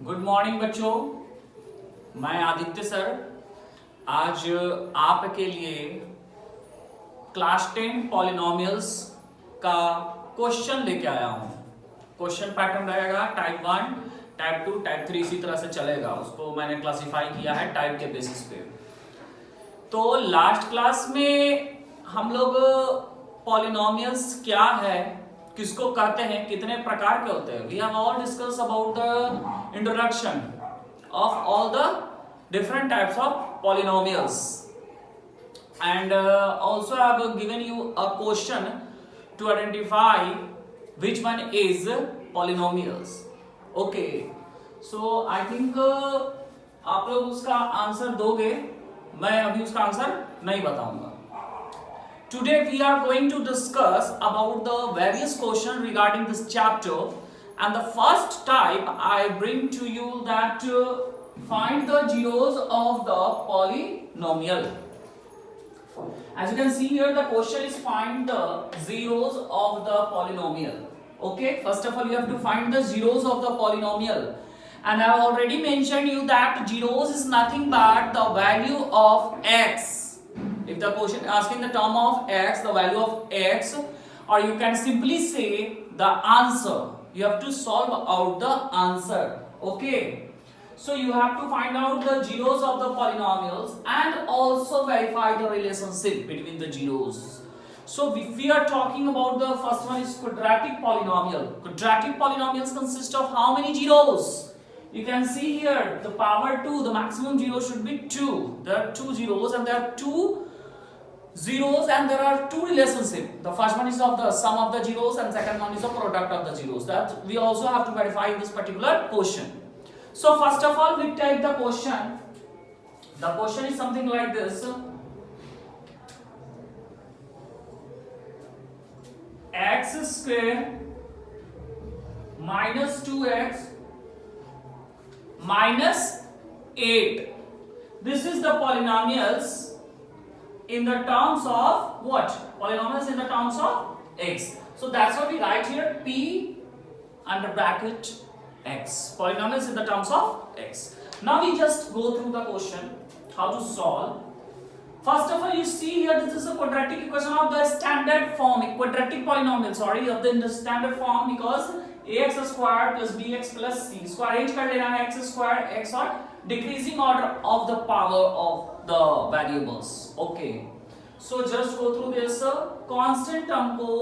Good morning बच्चों, मैं Aditya sir आज आपके लिए क्लास 10 पॉलिनोमियल्स का क्वेश्चन लेके आया हूं। क्वेश्चन पैटर्न रहेगा टाइप 1, टाइप 2, टाइप 3 इसी तरह से चलेगा। उसको मैंने क्लासिफाई किया है टाइप के बेसिस पे। तो लास्ट क्लास में हम लोग पॉलिनोमियल्स क्या है, किसको कहते हैं, कितने प्रकार के होते हैं, we have all discuss about the introduction of all the different types of polynomials and also I have given you a question to identify which one is polynomials. Okay, so I think आप लोग उसका answer दोगे, मैं अभी उसका answer नहीं बताऊंगा। Today we are going to discuss about the various questions regarding this chapter, and the first type I bring to you that find the zeros of the polynomial. As you can see here, the question is find the zeros of the polynomial. Okay, first of all you have to find the zeros of the polynomial, and I have already mentioned you that zeros is nothing but the value of x. If the question asking the term of x, the value of x, or you can simply say the answer, you have to solve out the answer. Okay, so you have to find out the zeros of the polynomials and also verify the relationship between the zeros. So if we are talking about the first one is quadratic polynomial. Quadratic polynomials consist of how many zeros? You can see here the power 2, the maximum zero should be 2. There are 2 zeros and there are 2 zeros and there are 2 relationships. The first one is of the sum of the zeros and second one is the product of the zeros. That we also have to verify in this particular question. So first of all we take the question. The question is something like this. X square minus 2x minus 8. This is the polynomials in the terms of what? Polynomials in the terms of x. So that's what we write here, p under bracket x. Polynomials in the terms of x. Now we just go through the question, how to solve. First of all, you see here this is a quadratic equation of the standard form, a quadratic polynomial, sorry, of the standard form, because ax squared plus bx plus c square arrange कर लेना है x squared x और decreasing order of the power of the variables. Okay, so just go through this. Constant term को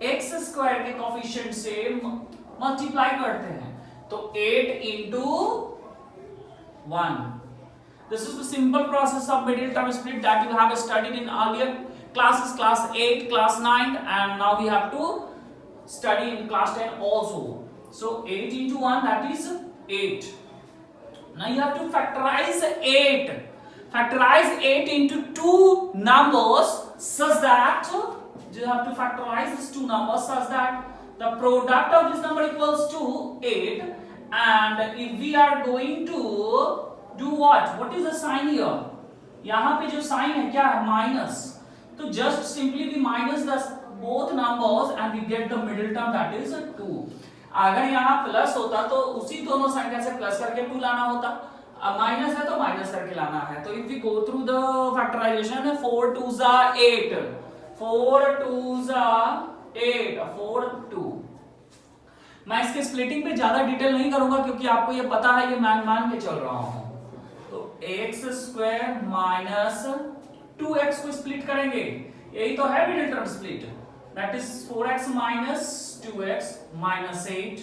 x square के coefficient से multiply करते हैं, तो 8 into 1. This is the simple process of middle term split that you have studied in earlier classes, class 8, class 9, and now we have to study in class 10 also. So 8 into 1, that is 8. Now you have to factorize 8. Factorize 8 into 2 numbers such that you have to factorize these 2 numbers such that the product of this number equals to 8. And if we are going to do what is the sign here? यहाँ पे जो sign है क्या है? Minus. तो just simply we minus the both numbers and we get the middle term, that is 2. अगर यहाँ plus होता तो उसी दोनों संख्या से प्लस करके 2 लाना होता, माइनस है तो माइनस करके लाना है। तो if we go through the factorization, 4 2s are 8, 4 2s are 8, 4 2. मैं इसके स्प्लिटिंग पे ज्यादा डिटेल नहीं करूंगा क्योंकि आपको ये पता है, ये मान के चल रहा हूं। तो एक्स स्क्वायर माइनस 2x को स्प्लिट करेंगे, यही तो है middle term split, that is 4x minus 2x minus 8,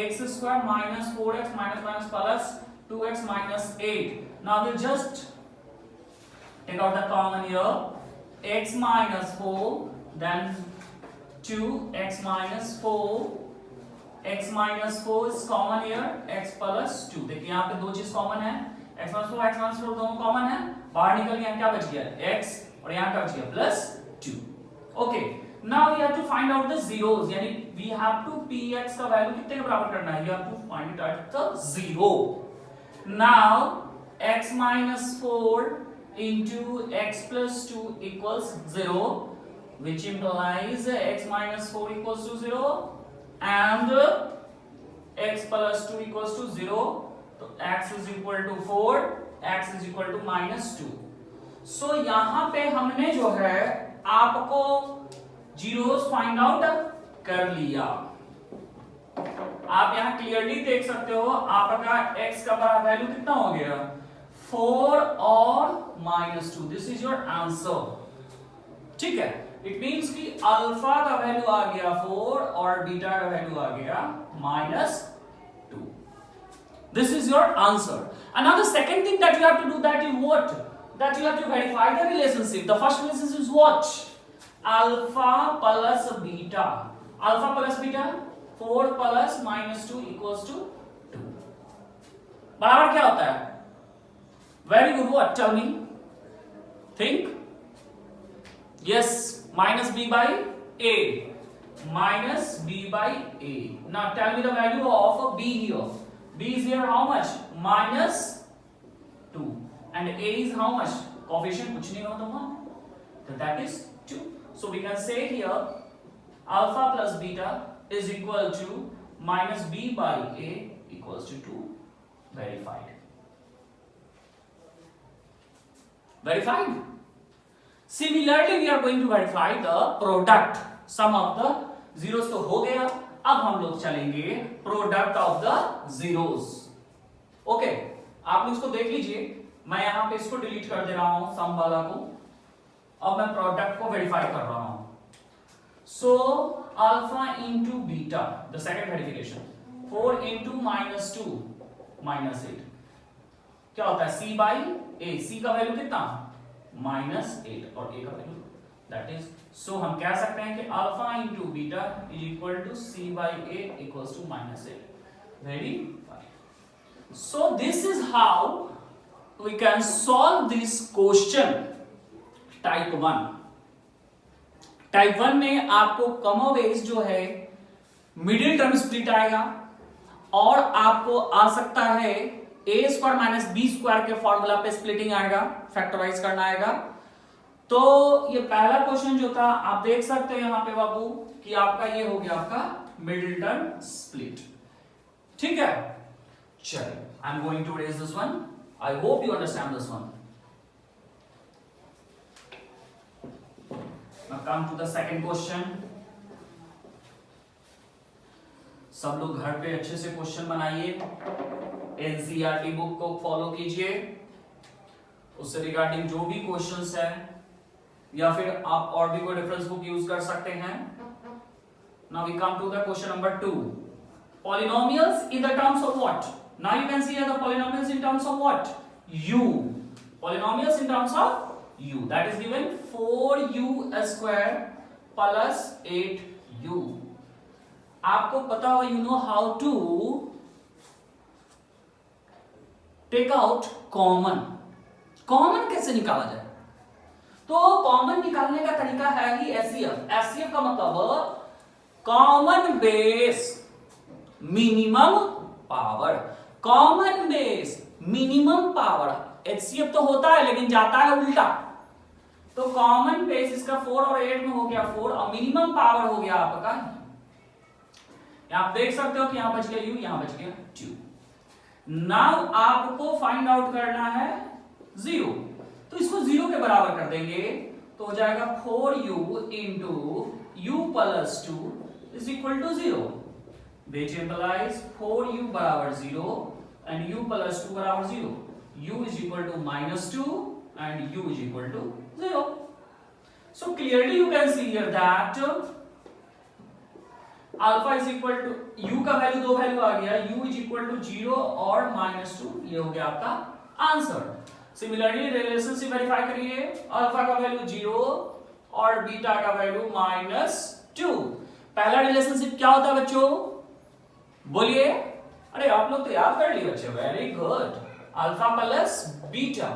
x square minus 4x minus minus plus 2x minus 8. Now we'll just take out the common here. X minus 4, then 2x minus 4. X minus 4 is common here. X plus 2. देखिए यहाँ पे दो चीज common है, x minus 4 दोनों common है, बाहर निकल गया, क्या बच गया? x और यहाँ क्या बच गया? plus 2. Okay. Now we have to find out the zeros. यानी we have to px का वैल्यू कितने के बराबर करना है? You have to find it at the 0. Now x minus 4 into x plus 2 equals 0, which implies x minus 4 equals to 0 and x plus 2 equals to 0, तो x is equal to 4, x is equal to -2। So यहां पे हमने जो है आपको zeros find out कर लिया। आप यहां क्लियरली देख सकते हो आपका x का वैल्यू कितना हो गया, 4 और -2। This is your answer. ठीक है, इट मींस कि अल्फा का वैल्यू आ गया 4 और बीटा का वैल्यू आ गया -2। This is your answer. And now the second thing that you have to do, that you what? That you have to verify the relationship. The first relationship is what? Alpha plus beta. Alpha plus beta, 4 plus -2 equals to 2. बराबर क्या होता है? Very good. What? Tell me. Think. Yes. Minus b by a. Minus b by a. Now tell me the value of b here. B is here how much? -2. And a is how much? Coefficient कुछ नहीं होता 1. So that is 2. So we can say here alpha plus beta is equal to -b by a equals to 2. Verified. Verified. Similarly we are going to verify the product. Sum of the zeros तो हो गया, अब हम लोग चलेंगे product of the zeros. Okay, आप लोग इसको देख लीजिए, मैं यहां पे इसको डिलीट कर दे रहा हूं सम वाला को। अब मैं प्रोडक्ट को वेरीफाई कर रहा हूं। So alpha into beta, the second verification, 4 into -2 -8 क्या होता है, c बाई a। c का वैल्यू कितना, -8 और a का वैल्यू दैट इज, सो हम कह सकते हैं कि alpha into beta is equal to c by a equals to -8। Very fine. So this is how we can solve this question type 1। Type 1 में आपको कमोवेश जो है मिडिल टर्म स्प्लिट आएगा और आपको आ सकता है a square minus b square के फॉर्मूला पे स्प्लिटिंग आएगा, फैक्टराइज करना आएगा। तो ये पहला क्वेश्चन जो था आप देख सकते हैं यहां पे बाबू कि आपका ये हो गया आपका मिडिल टर्म स्प्लिट। ठीक है, चलिए I am going to raise this one. I hope you understand this one. Now come to the second question. सब लोग घर पे अच्छे से क्वेश्चन बनाइए, एनसीईआरटी बुक को फॉलो कीजिए, उससे रिगार्डिंग जो भी क्वेश्चंस है, या फिर आप और भी कोई रेफरेंस बुक यूज कर सकते हैं। Now we come to the question number 2। Polynomials in the terms of what? Now you can see the polynomials in terms of what, u। Polynomials in terms of u, that is given 4u square plus 8u। आपको पता हो, you know how to take out common. Common कैसे निकाला जाए? तो common निकालने का तरीका है ही एचसीएफ। एचसीएफ का मतलब common base minimum power. Common base minimum power HCF तो होता है लेकिन जाता है उल्टा। तो कॉमन बेस इसका 4 और 8 में हो गया 4 और मिनिमम पावर हो गया आपका, आप देख सकते हो कि यहां बच गया u, यहां बच गया 2। नाउ आपको फाइंड आउट करना है 0, तो इसको 0 के बराबर कर देंगे तो हो जाएगा 4u into u plus 2 is equal to 0, which implies 4u बराबर 0 and u प्लस 2 बराबर 0, u is equal to -2 and u is equal to 0. So clearly you can see here that alpha is equal to, u का value दो value आ गया, u is equal to 0 और -2, ये हो गया आपका आंसर। सिमिलरली रिलेशनशिप वेरीफाई करिए, अल्फा का वैल्यू 0 और बीटा का वैल्यू -2। पहला रिलेशनशिप क्या होता है बच्चों, बोलिए? अरे आप लोग तो याद कर लिए बच्चे, very good. Alpha plus beta,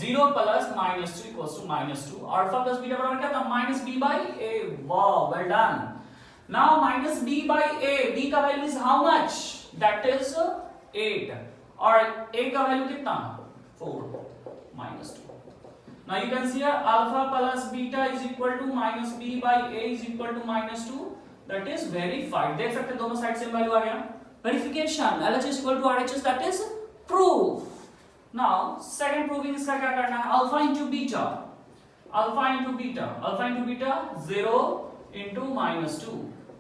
0 plus -2 equals to -2। Alpha plus beta बराबर क्या था, -b/a। वाह, well done. Now -b/a, b का value is how much, that is 8 और a का वैल्यू कितना, 4 -2। Now you can see alpha plus beta is equal to -b/a is equal to -2, that is verified। देख सकते दोनों side same value आ गया, verification. LHS is equal to RHS, that is proof. Now second proving इसका क्या करना है, alpha into beta, alpha into beta, alpha into beta 0 into minus 2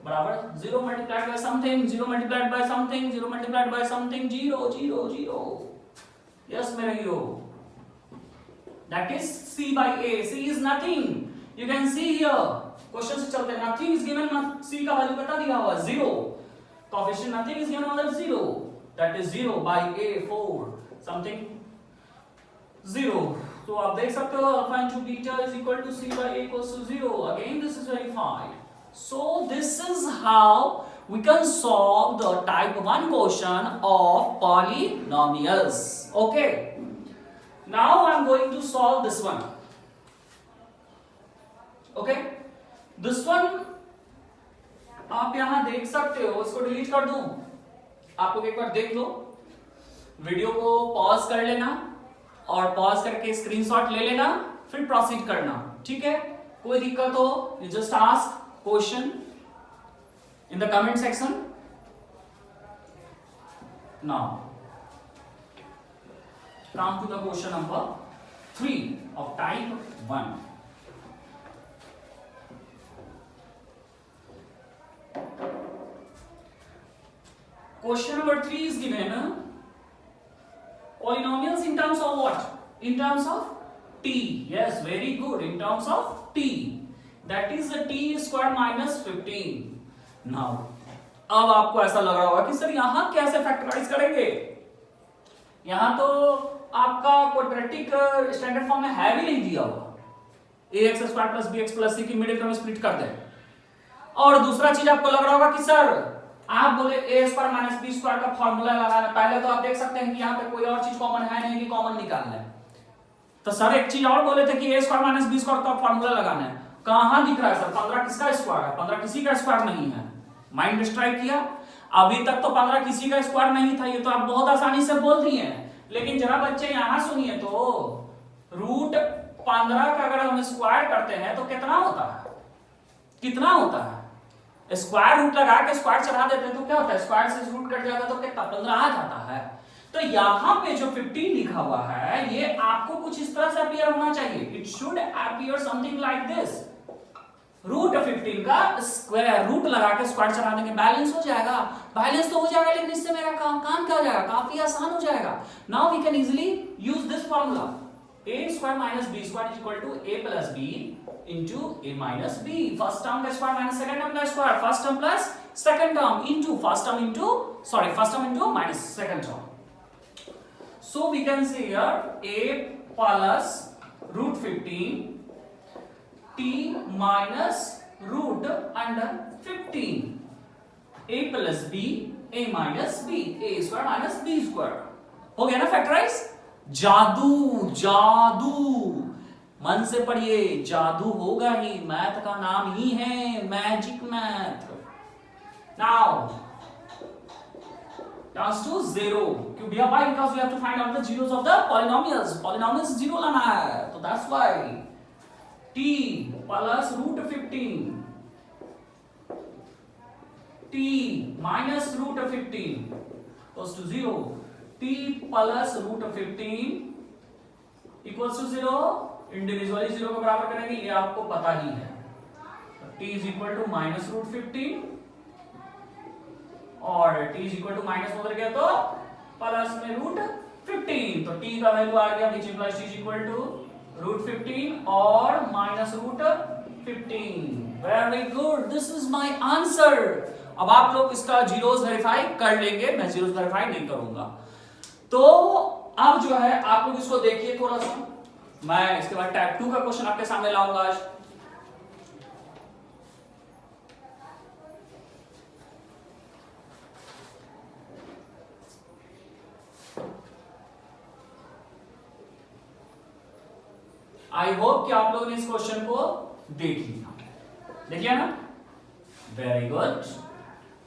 बराबर 0 multiplied by something, 0 multiplied by something, 0 multiplied by something, 0 0 0. Yes मेरे hero, that is C by A. C is nothing, you can see here question से चलते हैं, nothing is given, C का value बता दिया हुआ 0, coefficient nothing is given मतलब 0, that is 0 by A 4 something 0. तो आप देख सकते हो alpha into beta is equal to C by A equals to 0. Again this is verified. So this is how we can solve the type 1 question of polynomials. Okay. Now I am going to solve this one. Okay. This one आप यहां देख सकते हो, इसको delete कर दूं, आप लोग एक बार देख लो, वीडियो को पॉज कर लेना और पॉज करके स्क्रीनशॉट ले लेना, फिर प्रोसीड करना, ठीक है। कोई दिक्कत हो you just ask question in the comment section. Now come to the question number 3 of type 1। Question number 3 is given polynomials in terms of what? In terms of t. Yes, very good. In terms of t. That is the t square minus 15. Now, अब आपको ऐसा लग रहा होगा कि sir यहां कैसे factorise करेंगे? यहां तो आपका क्वाड्रेटिक स्टैंडर्ड फॉर्म में है भी नहीं दिया हुआ, ax square plus bx plus c की मिडिल टर्म स्प्लिट कर दे। और दूसरा चीज आपको लग रहा होगा कि सर आप बोले a square minus B square का फॉर्मूला लगाना, पहले तो आप देख सकते हैं कि यहाँ पे कोई और चीज कॉमन है नहीं कि कॉमन निकालना है। तो सर एक चीज और बोले थे कि a square minus B square का फॉर्मूला लगाना है, कहां दिख रहा है सर? 15 किसका स्क्वायर है? 15 किसी का स्क्वायर नहीं है। माइंड स्ट्राइक किया, अभी तक तो 15 किसी का स्क्वायर नहीं था, ये तो आप बहुत आसानी से बोल दिए हैं। लेकिन जरा बच्चे यहां सुनिए तो, रूट 15 का अगर हम स्क्वायर करते हैं तो कितना होता है? कितना होता है? स्क्वायर रूट लगा के स्क्वायर चढ़ा देते हैं तो क्या होता है? स्क्वायर से रूट कट जाता है तो कितना? 15 आ जाता है। तो यहां पे जो 15 लिखा हुआ है ये आपको कुछ इस तरह से अपीयर होना चाहिए। It should appear something like this, root 15 का स्क्वायर रूट लगा के स्क्वायर चढ़ा देंगे, बैलेंस हो जाएगा। बैलेंस तो हो जाएगा, लेकिन इससे मेरा काम क्या हो जाएगा? काफी आसान हो जाएगा। Now we can easily use this formula, a square minus b square is equal to a plus b into a minus b. First term का square minus second term का square, first term plus second term into first term into minus second term. So we can say here a plus root 15 t minus root under 15, a plus b, a minus b, a square minus b square. हो गया ना factorise? जादू जादू, मन से पढ़िए, जादू होगा ही, मैथ का नाम ही है magic math. Now turns to 0 क्यों भैया? Why? Because we have to find out the zeros of the polynomials. Polynomials zero लाना है, तो that's why t plus root 15 t minus root 15 equals to 0, t plus root 15 equals to 0, individually 0 को बराबर करेंगे, ये आपको पता ही है। t is equal to minus root 15 और t is equal to minus उधर गया तो प्लस में रूट 15, तो t का वैल्यू आ गया which implies t is equal to root 15 और minus root 15। Very good, this is my answer. अब आप लोग इसका जीरोस वेरीफाई कर लेंगे, मैं जीरोस वेरीफाई नहीं करूंगा। तो अब जो है आप लोग इसको देखिए थोड़ा सा, मैं इसके बाद टाइप 2 का क्वेश्चन आपके सामने लाऊंगा आज। आई होप कि आप लोगों ने इस क्वेश्चन को देख लिया, देखिए ना? Very good.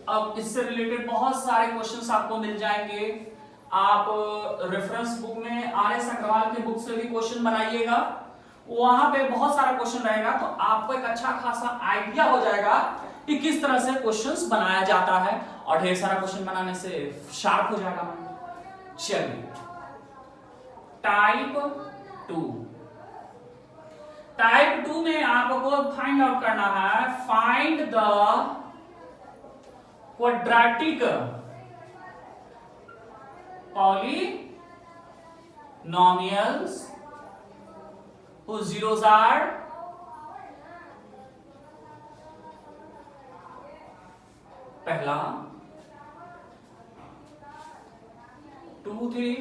अब इससे रिलेटेड बहुत सारे क्वेश्चंस आपको मिल जाएंगे। आप रेफरेंस बुक में आर.एस. अग्रवाल के बुक से भी क्वेश्चन बनाइएगा, वहां पे बहुत सारा क्वेश्चन रहेगा, तो आपको एक अच्छा खासा आइडिया हो जाएगा कि किस तरह से क्वेश्चंस बनाया जाता है, और ढेर सारा क्वेश्चन बनाने से शार्प हो जाएगा मन। चलिए टाइप 2, टाइप 2 में आपको फाइंड आउट करना है, find the quadratic polynomials whose zeros are पहला 2 3,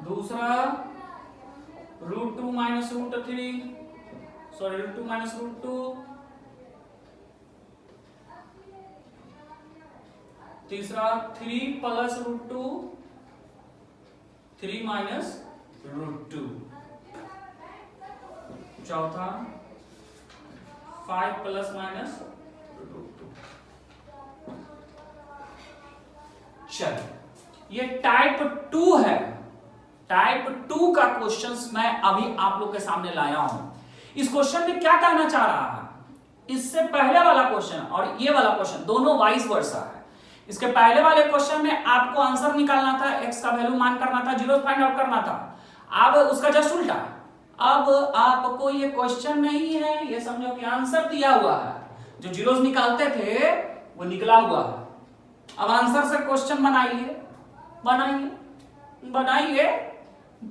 दूसरा √2 माइनस √3, सॉरी √2 माइनस √2, तीसरा 3 प्लस √2, 3 माइनस √2, चौथा 5 प्लस माइनस √2। चलिए ये टाइप 2 है। टाइप 2 का क्वेश्चंस मैं अभी आप लोग के सामने लाया हूं। इस क्वेश्चन में क्या कहना चाह रहा है, इससे पहले वाला क्वेश्चन और ये वाला क्वेश्चन दोनों वाइस वर्सा है। इसके पहले वाले क्वेश्चन में आपको आंसर निकालना था, एक्स का वैल्यू मान करना था, जीरो फाइंड आउट करना था। अब उसका जस्ट उल्टा, अब आपको ये क्वेश्चन नहीं है, ये समझो कि आंसर दिया हुआ है, जो जीरोस निकालते थे वो निकला हुआ है। अब आंसर से क्वेश्चन बनाइए, बनाइए बनाइए,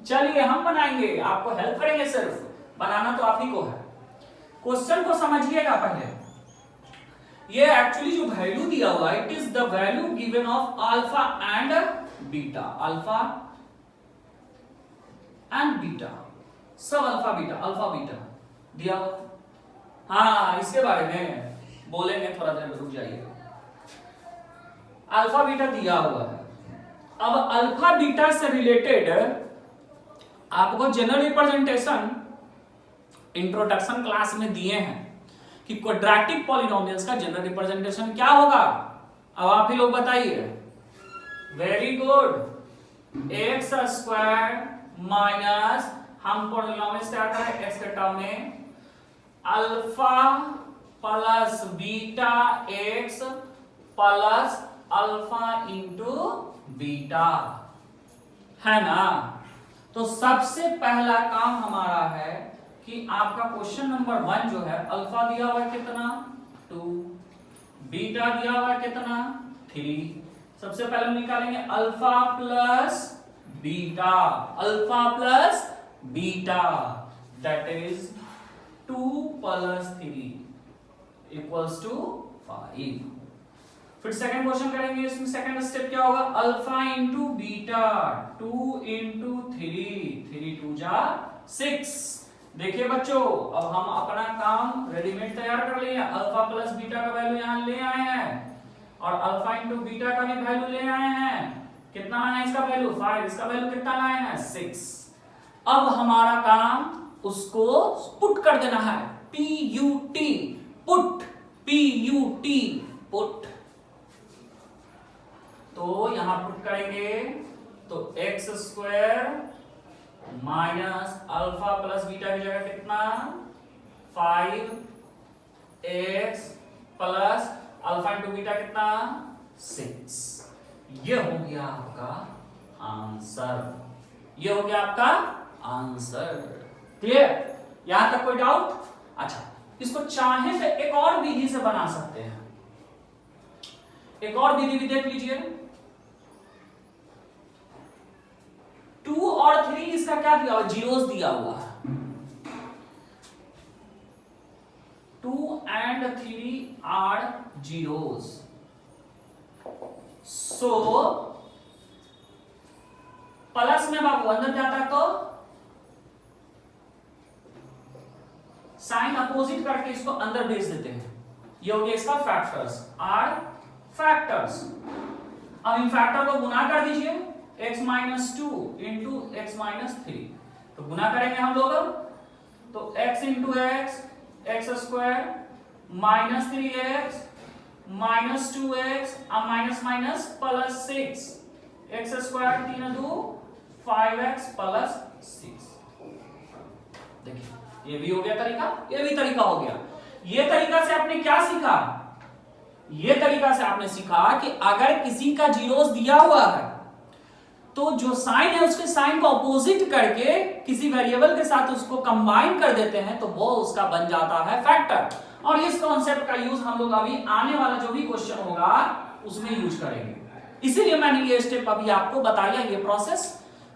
चलिए हम बनाएंगे, आपको हेल्प करेंगे, सिर्फ बनाना तो आप ही को है। क्वेश्चन को समझिएगा पहले। ये एक्चुअली जो वैल्यू दिया हुआ है, it is the value given of alpha and beta, alpha and beta, सब अल्फा बीटा दिया हुआ। हाँ, इसके बारे में बोलेंगे, थोड़ा देर रुक जाइए। अल्फा बीटा दिया हुआ है। अब अल्फा बीटा से रिलेटेड आपको जनरल रिप्रेजेंटेशन इंट्रोडक्शन क्लास में दिए हैं कि क्वाड्रेटिक पॉलिनोमियल्स का जनरल रिप्रेजेंटेशन क्या होगा। अब आप ही लोग बताइए। Very good. X square minus, हम पॉलिनोमियल्स क्या करें एक्स के टर्म में, alpha plus beta x plus alpha into beta, है ना। तो सबसे पहला काम हमारा है कि आपका क्वेश्चन नंबर 1 जो है, अल्फा दिया हुआ है कितना 2, बीटा दिया हुआ है कितना 3। सबसे पहले हम निकालेंगे alpha plus beta, alpha plus beta, that is 2 plus 3 equals to 5। फिर सेकंड क्वेश्चन करेंगे, इसमें सेकंड स्टेप क्या होगा, अल्फा इंटू बीटा, 2 इंटू 3 2 जा 6। देखिए बच्चों, अब हम अपना काम रेडीमेड तैयार कर लिए। अल्फा प्लस बीटा का वैल्यू यहां ले आए हैं और अल्फा इंटू बीटा का भी वैल्यू ले आए हैं। कितना लाए हैं इसका वैल्यू 5, इसका वैल्यू कितना लाए हैं 6। अब हमारा काम उसको पुट कर देना है, PUT पुट, PUT पुट। तो यहां पुट करेंगे तो x square minus alpha plus beta की जगह कितना 5x plus alpha into beta कितना 6। ये हो गया आपका आंसर, ये हो गया आपका आंसर। क्लियर? यहां तक कोई डाउट? अच्छा, इसको चाहे तो एक और विधि से बना सकते हैं। एक और विधि भी देख लीजिए। 2 और 3 इसका क्या दिया हुआ, जीरोस दिया हुआ है। 2 and 3 are zeros. So plus में बाबू अंदर जाता है तो साइन अपोजिट करके इसको अंदर भेज देते हैं। ये हो गया इसका फैक्टर्स, आर फैक्टर्स। अब इन फैक्टर को गुना कर दीजिए, x minus 2 into x minus 3। तो गुना करेंगे हम लोग, तो x into x square minus 3x minus 2x अब minus minus plus 6, x square 3 2 5x plus 6। देखिए ये भी हो गया तरीका, ये भी तरीका हो गया। ये तरीका से आपने क्या सीखा ये तरीका से आपने सीखा कि अगर किसी का जीरोस दिया हुआ है तो जो साइन है उसके साइन को अपोजिट करके किसी वेरिएबल के साथ उसको कंबाइन कर देते हैं तो वो उसका बन जाता है फैक्टर। और इस कॉन्सेप्ट का यूज हम लोग अभी आने वाला जो भी क्वेश्चन होगा उसमें यूज करेंगे, इसीलिए मैंने ये स्टेप अभी आपको बताया, ये प्रोसेस।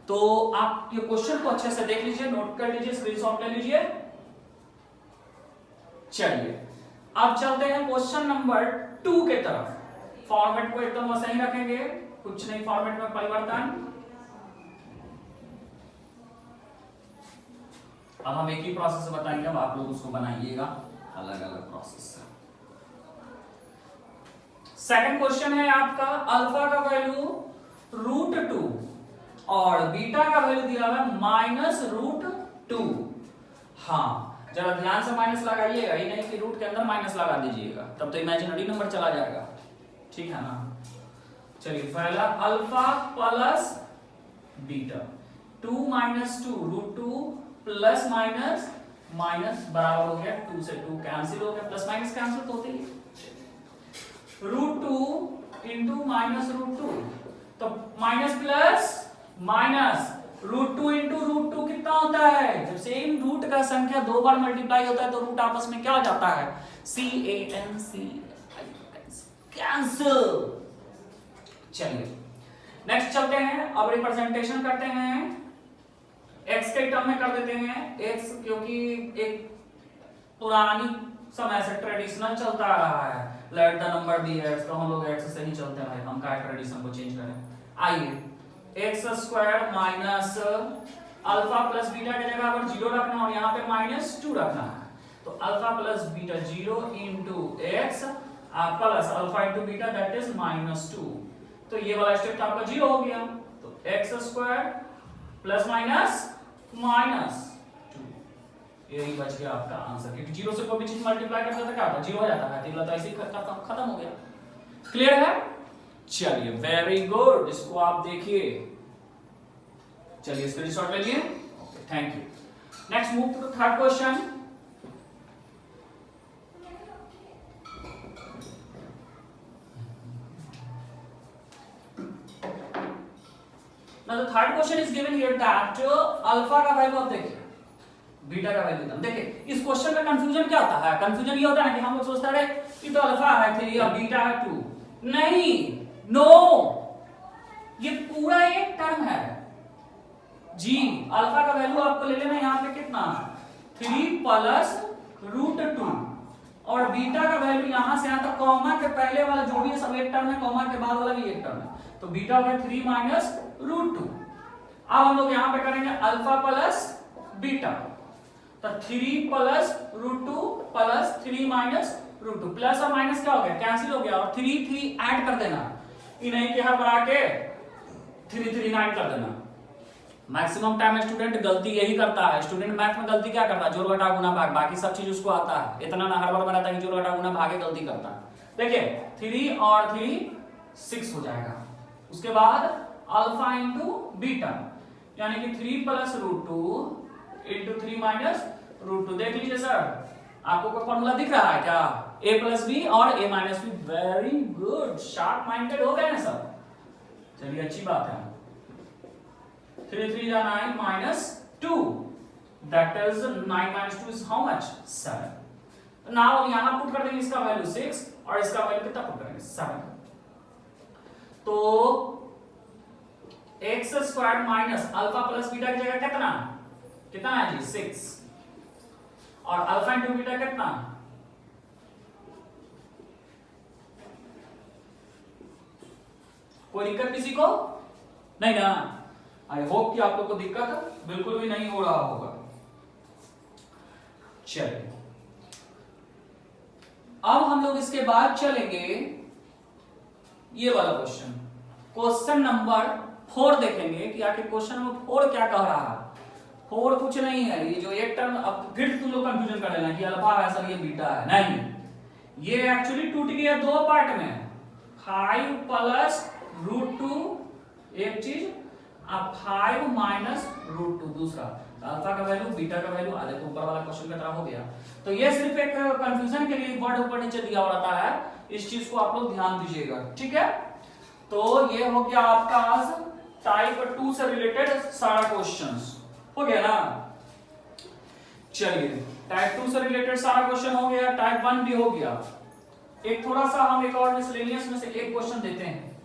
तो आप ये क्वेश्चन को अच्छे से देख लीजिए, नोट कर लीजिए, स्क्रीनशॉट ले लीजिए। चलिए अब चलते हैं क्वेश्चन नंबर 2 के तरफ। फॉर्मेट को एकदम वैसे ही रखेंगे, कुछ नहीं फॉर्मेट में परिवर्तन। अब हम एक ही प्रोसेस बताएंगे, अब आप लोग उसको बनाइएगा अलग अलग प्रोसेस से। सेकंड क्वेश्चन है आपका, अल्फा का वैल्यू √2 और बीटा का वैल्यू दिया हुआ है -√2। हाँ जरा ध्यान से माइनस लगाइएगा, ये नहीं कि रूट के अंदर माइनस लगा दीजिएगा, तब तो इमेजिनरी नंबर चला जाएगा, ठीक है ना। चलिए पहला alpha plus beta, 2 - 2 √2 plus minus minus बराबर हो गया 2 से 2 कैंसिल हो गया, प्लस माइनस कैंसिल तो होते ही, √2 इंटू -√2 तो माइनस प्लस माइनस √2 इंटू √2 कितना होता है, जब सेम रूट का संख्या 2 बार मल्टीप्लाई होता है तो रूट आपस में क्या हो जाता है, CANC कैंसिल। चलिए नेक्स्ट चलते हैं, अब रिप्रेजेंटेशन करते हैं, x के टर्म में कर देते हैं x, क्योंकि एक पुरानी समय से ट्रेडिशनल चलता आ रहा है, let the number be x, तो हम लोग x से ही चलते हैं, हम क्या ट्रेडिशन को चेंज करें। आइए x² minus alpha plus beta की जगह पर 0 रखना और यहाँ पे -2 रखना है, तो alpha plus beta 0 into x plus alpha into beta that is -2, तो ये वाला स्टेप तो आपका 0 हो गया, तो x² प्लस माइनस -2, यही बच गया आपका आंसर, क्योंकि 0 से कोई भी चीज मल्टीप्लाई करते तो क्या होता है, 0 हो जाता है, तो तो ऐसे ही खत्म हो गया। क्लियर है? चलिए वेरी गुड, इसको आप देखिए, चलिए स्क्रीनशॉट ले लिए, okay thank you. Next move to third question. Now the third question is given here that alpha का वैल्यू आप देखिए, बीटा का वैल्यू देखिए, इस क्वेश्चन में कंफ्यूजन क्या होता है, कंफ्यूजन ये होता है ना कि हम लोग सोचते हैं कि तो अल्फा है 3 और बीटा है 2, नहीं, नो, ये पूरा एक टर्म है जी। अल्फा का वैल्यू आपको ले लेना यहाँ पे कितना, 3 प्लस √2 और बीटा का वैल्यू यहां से यहां तक कॉमा के पहले वाला जो भी है सब एक टर्म है, कॉमा के बाद वाला भी एक टर्म है, तो बीटा हो गया 3 माइनस √2। अब हम लोग यहां पे करेंगे अल्फा प्लस बीटा, तो 3 प्लस √2 प्लस 3 माइनस √2, प्लस और माइनस क्या हो गया, कैंसिल हो गया, और 3 3 ऐड कर देना, इन्हीं के हर बढ़ा के 3 3 9 कर देना। मैक्सिमम टाइम स्टूडेंट गलती यही करता है, स्टूडेंट मैथ में गलती क्या करता है, जोड़ घटा गुना भाग, बाकी सब चीज उसको आता है, इतना ना हर बार बनाता है कि जोड़ घटा गुना भागे गलती करता है। देखिए 3 और 3 6 हो जाएगा, उसके बाद अल्फा इंटू बीटा यानी कि 3 प्लस √2 इंटू 3 माइनस √2। देख लीजिए सर, आपको कोई फॉर्मूला दिख रहा है क्या, a प्लस बी और a minus B, very good, sharp minded हो गए ना सब, चलिए अच्छी बात है। 3 3 जा 9 minus 2, that is 9 minus 2 is how much, 7। now यहां पुट कर देंगे इसका वैल्यू 6 और इसका वैल्यू कितना पुट करेंगे 7, तो x² minus alpha plus beta की जगह कितना कितना है जी 6 और अल्फा इंटू बीटा कितना, कोई दिक्कत किसी को नहीं ना, आई होप कि आप लोग को दिक्कत बिल्कुल भी नहीं हो रहा होगा। चलिए अब हम लोग इसके बाद चलेंगे ये वाला क्वेश्चन, क्वेश्चन नंबर 4 देखेंगे कि आखिर क्वेश्चन नंबर 4 क्या कह रहा है। 4 कुछ नहीं है, ये जो एक टर्म, अब फिर तुम लोग कंफ्यूजन कर लेना कि अल्फा है सर ये बीटा है, नहीं, ये एक्चुअली टूट गया 2 पार्ट में, 5 प्लस √2 एक चीज, अब 5 माइनस √2 दूसरा, अल्फा का वैल्यू बीटा का वैल्यू, देखो ऊपर वाला क्वेश्चन की तरह हो गया। तो ये सिर्फ एक कंफ्यूजन के लिए वर्ड ऊपर नीचे दिया रहता है, इस चीज को आप लोग ध्यान दीजिएगा, ठीक है। तो ये हो गया आपका आज टाइप 2 से रिलेटेड सारा क्वेश्चंस, हो गया ना। चलिए टाइप 2 से रिलेटेड सारा क्वेश्चन हो गया, टाइप 1 भी हो गया। एक थोड़ा सा हम एक और मिसलेनियस में से एक क्वेश्चन देते हैं,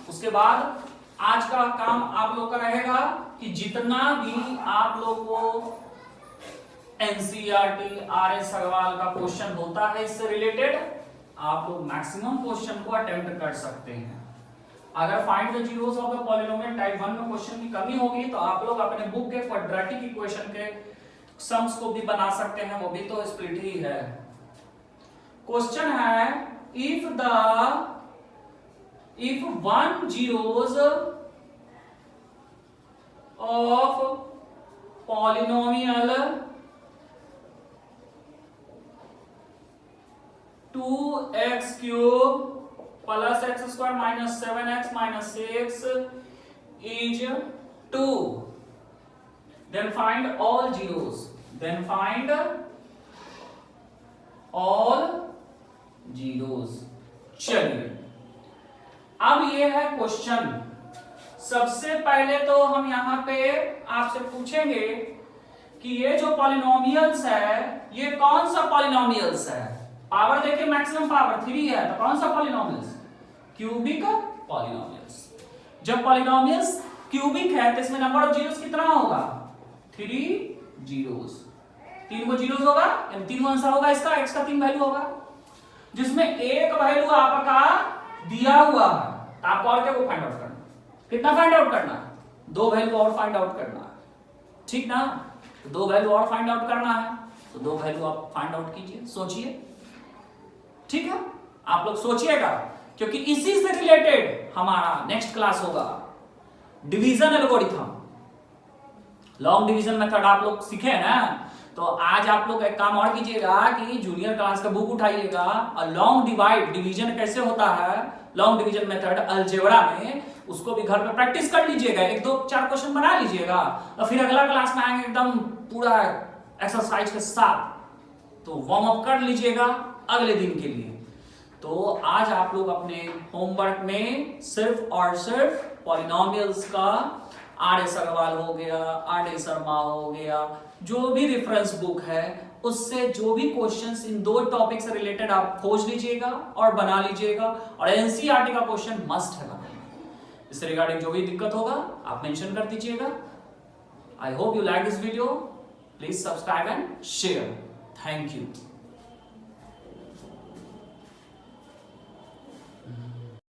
उसके बाद आज का काम आप लोग का रहेगा कि जितना भी आप लोग को एनसीईआरटी आरएस अग्रवाल का क्वेश्चन होता है इससे रिलेटेड, आप लोग मैक्सिमम क्वेश्चन को अटेम्प्ट कर सकते हैं। अगर find the zeros of the polynomial type 1 में क्वेश्चन की कमी होगी तो आप लोग अपने बुक के क्वाड्रेटिक इक्वेशन के सम्स को भी बना सकते हैं, वो भी तो स्प्लिट ही है। क्वेश्चन है if 1 zeros of polynomial 2x cube plus x square minus 7x minus 6 is 2, then find all zeros, then find all zeros। चलिए अब ये है क्वेश्चन। सबसे पहले तो हम यहां पे आपसे पूछेंगे कि ये जो पॉलिनोमियल्स है ये कौन सा पॉलिनोमियल्स है। पावर देखिए मैक्सिमम पावर 3 है, तो कौन सा पॉलिनोमियल्स, क्यूबिक पॉलिनोमियल्स। जब पॉलिनोमियल्स क्यूबिक है तो इसमें नंबर ऑफ जीरोस कितना होगा, 3 जीरोस। 3 को जीरोस होगा, यानी 3 आंसर होगा इसका, x का 3 वैल्यू होगा, जिसमें एक वैल्यू आपका दिया हुआ है। आपको और क्या को फाइंड आउट करना, कितना फाइंड आउट करना, 2 वैल्यू और फाइंड आउट करना है, ठीक ना। तो 2 वैल्यू और फाइंड आउट करना है, तो 2 वैल्यू आप फाइंड आउट कीजिए, सोचिए, ठीक है। आप लोग सोचिएगा क्योंकि इसी से रिलेटेड हमारा नेक्स्ट क्लास होगा division algorithm. Long division method आप लोग सीखे ना, तो आज आप लोग एक काम और कीजिएगा कि जूनियर क्लास का बुक उठाइएगा और लॉन्ग डिवीजन कैसे होता है, लॉन्ग डिवीजन मेथड अलजेब्रा में, उसको भी घर पे प्रैक्टिस कर लीजिएगा, 1 2 4 क्वेश्चन बना लीजिएगा और फिर अगला क्लास में आएंगे एकदम पूरा एक्सरसाइज के साथ, तो वार्म अप कर लीजिएगा अगले दिन के लिए। तो आज आप लोग अपने होमवर्क में सिर्फ और सिर्फ पॉलिनोमियल्स का आर.एस. अग्रवाल हो गया, आर.डी. शर्मा हो गया, जो भी रेफरेंस बुक है उससे जो भी क्वेश्चंस इन 2 टॉपिक से रिलेटेड आप खोज लीजिएगा और बना लीजिएगा, और एनसीईआरटी का क्वेश्चन मस्ट है बनाना। इससे रिगार्डिंग जो भी दिक्कत होगा आप मेंशन कर दीजिएगा। आई hope you like this video, please subscribe and share. Thank you.